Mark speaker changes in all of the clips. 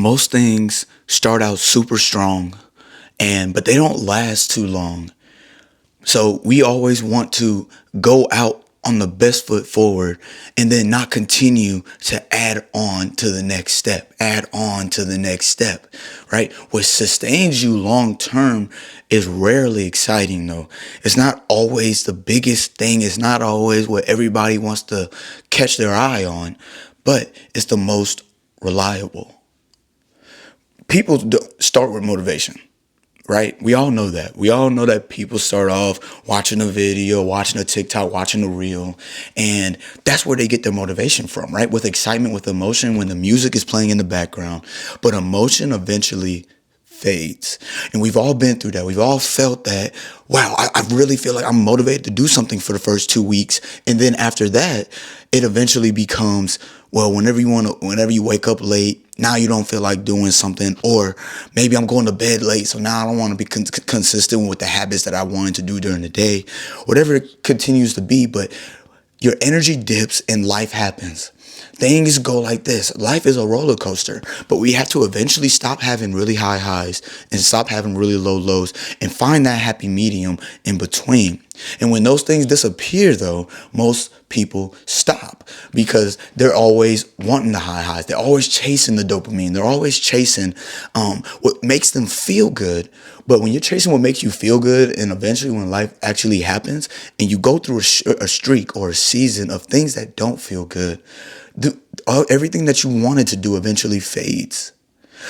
Speaker 1: most things start out super strong but they don't last too long. So we always want to go out on the best foot forward and then not continue to add on to the next step, add on to the next step, right? What sustains you long term is rarely exciting though. It's not always the biggest thing. It's not always what everybody wants to catch their eye on, but it's the most reliable. People start with motivation, right? We all know that. We all know that people start off watching a video, watching a TikTok, watching a reel, and that's where they get their motivation from, right? With excitement, with emotion, when the music is playing in the background. But emotion eventually fades. And we've all been through that. We've all felt that, wow, I really feel like I'm motivated to do something for the first 2 weeks. And then after that, it eventually becomes, well, whenever you wake up late, now you don't feel like doing something, or maybe I'm going to bed late, so now I don't want to be consistent with the habits that I wanted to do during the day, whatever it continues to be. But your energy dips and life happens. Things go like this. Life is a roller coaster, but we have to eventually stop having really high highs and stop having really low lows and find that happy medium in between. And when those things disappear, though, most people stop because they're always wanting the high highs. They're always chasing the dopamine. They're always chasing what makes them feel good. But when you're chasing what makes you feel good, and eventually when life actually happens and you go through a streak or a season of things that don't feel good, everything that you wanted to do eventually fades.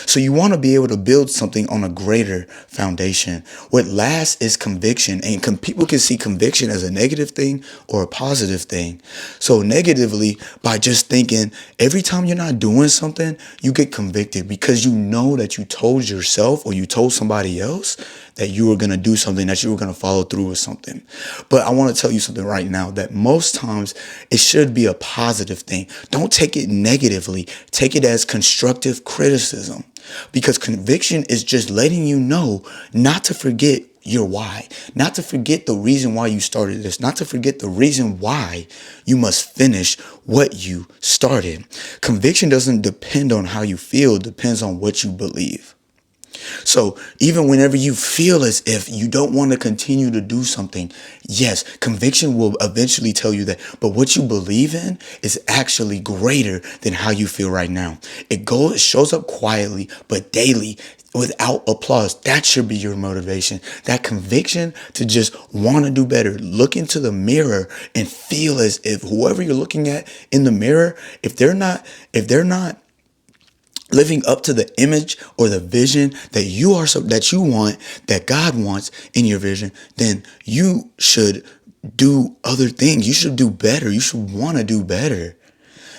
Speaker 1: So you want to be able to build something on a greater foundation. What lasts is conviction, and people can see conviction as a negative thing or a positive thing. So negatively, by just thinking every time you're not doing something, you get convicted because you know that you told yourself or you told somebody else that you were going to do something, that you were going to follow through with something. But I want to tell you something right now, that most times it should be a positive thing. Don't take it negatively. Take it as constructive criticism, because conviction is just letting you know not to forget your why, not to forget the reason why you started this, not to forget the reason why you must finish what you started. Conviction doesn't depend on how you feel, it depends on what you believe. So even whenever you feel as if you don't want to continue to do something, yes, conviction will eventually tell you that. But what you believe in is actually greater than how you feel right now. It shows up quietly, but daily, without applause. That should be your motivation. That conviction to just want to do better. Look into the mirror and feel as if whoever you're looking at in the mirror, if they're not living up to the image or the vision that you want, that God wants in your vision, then you should do other things. You should do better. You should want to do better.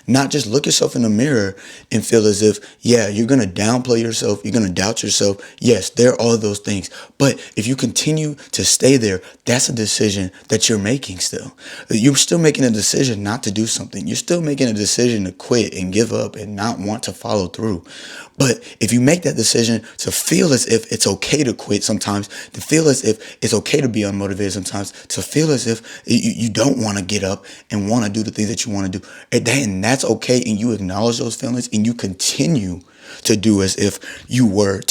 Speaker 1: Not just look yourself in the mirror and feel as if, yeah, you're going to downplay yourself. You're going to doubt yourself. Yes, there are those things. But if you continue to stay there, that's a decision that you're making still. You're still making a decision not to do something. You're still making a decision to quit and give up and not want to follow through. But if you make that decision to feel as if it's okay to quit sometimes, to feel as if it's okay to be unmotivated sometimes, to feel as if you don't want to get up and want to do the things that you want to do, and that's okay, and you acknowledge those feelings and you continue to do as if you were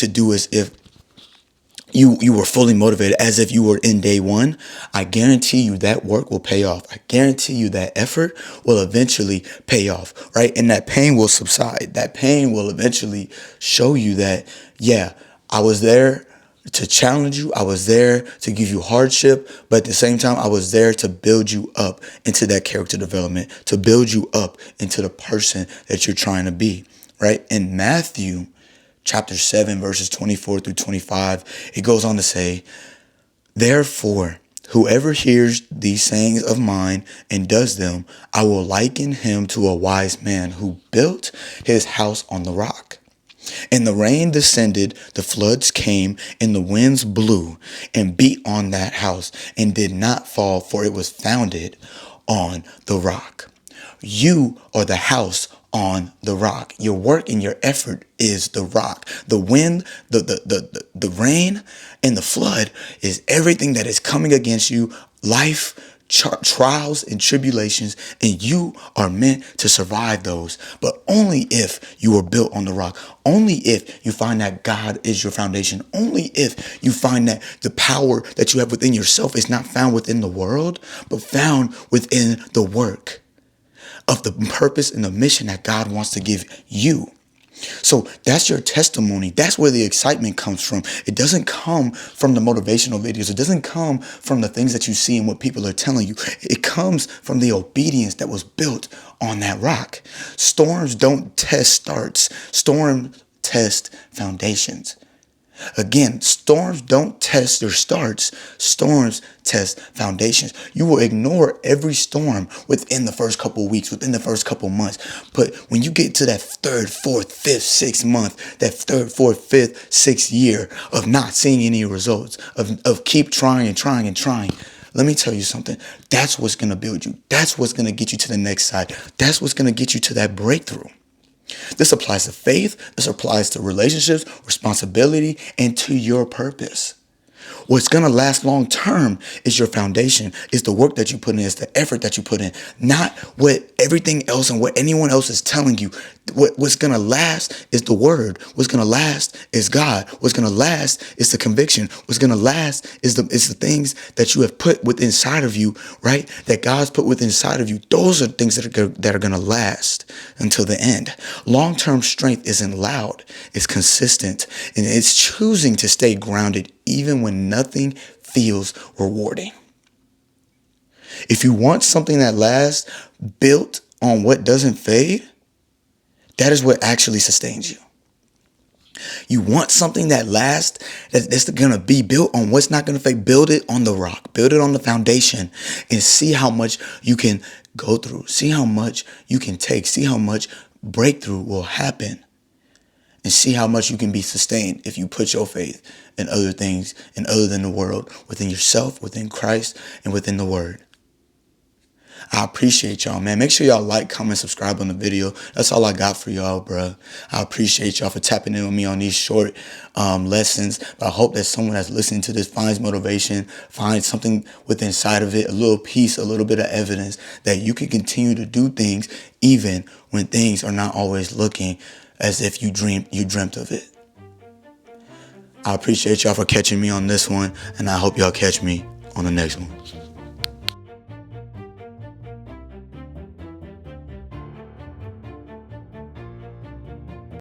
Speaker 1: you were fully motivated, as if you were in day one, I guarantee you that work will pay off. I guarantee you that effort will eventually pay off, right? And that pain will subside. That pain will eventually show you that, yeah, I was there to challenge you. I was there to give you hardship, but at the same time, I was there to build you up into that character development, to build you up into the person that you're trying to be, right? In Matthew chapter 7, verses 24 through 25, it goes on to say, therefore, whoever hears these sayings of mine and does them, I will liken him to a wise man who built his house on the rock. And the rain descended, the floods came, and the winds blew and beat on that house and did not fall, for it was founded on the rock. You are the house on the rock. Your work and your effort is the rock. The wind, the rain, and the flood is everything that is coming against you. Life, trials and tribulations, and you are meant to survive those, but only if you are built on the rock, only if you find that God is your foundation, only if you find that the power that you have within yourself is not found within the world, but found within the work of the purpose and the mission that God wants to give you. So that's your testimony. That's where the excitement comes from. It doesn't come from the motivational videos. It doesn't come from the things that you see and what people are telling you. It comes from the obedience that was built on that rock. Storms don't test starts. Storms test foundations. Again, storms don't test your starts. Storms test foundations. You will ignore every storm within the first couple of weeks, within the first couple of months. But when you get to that third, fourth, fifth, sixth month, that third, fourth, fifth, sixth year of not seeing any results, of keep trying and trying and trying, let me tell you something. That's what's going to build you. That's what's going to get you to the next side. That's what's going to get you to that breakthrough. This applies to faith. This applies to relationships, responsibility, and to your purpose. What's going to last long term is your foundation, is the work that you put in, is the effort that you put in, not what everything else and what anyone else is telling you. What's going to last is the word. What's going to last is God. What's going to last is the conviction. What's going to last is the things that you have put within inside of you, right? That God's put within inside of you. Those are things that are going to last until the end. Long-term strength isn't loud. It's consistent, and it's choosing to stay grounded even when nothing feels rewarding. If you want something that lasts, built on what doesn't fade, that is what actually sustains you. You want something that lasts, that's going to be built on what's not going to fade. Build it on the rock. Build it on the foundation, and see how much you can go through. See how much you can take. See how much breakthrough will happen. And see how much you can be sustained if you put your faith in other things and other than the world, within yourself, within Christ, and within the word. I appreciate y'all, man. Make sure y'all like, comment, subscribe on the video. That's all I got for y'all, bro. I appreciate y'all for tapping in with me on these short lessons. But I hope that someone that's listening to this finds motivation, finds something within inside of it, a little piece, a little bit of evidence that you can continue to do things even when things are not always looking as if you dreamt of it. I appreciate y'all for catching me on this one, and I hope y'all catch me on the next one.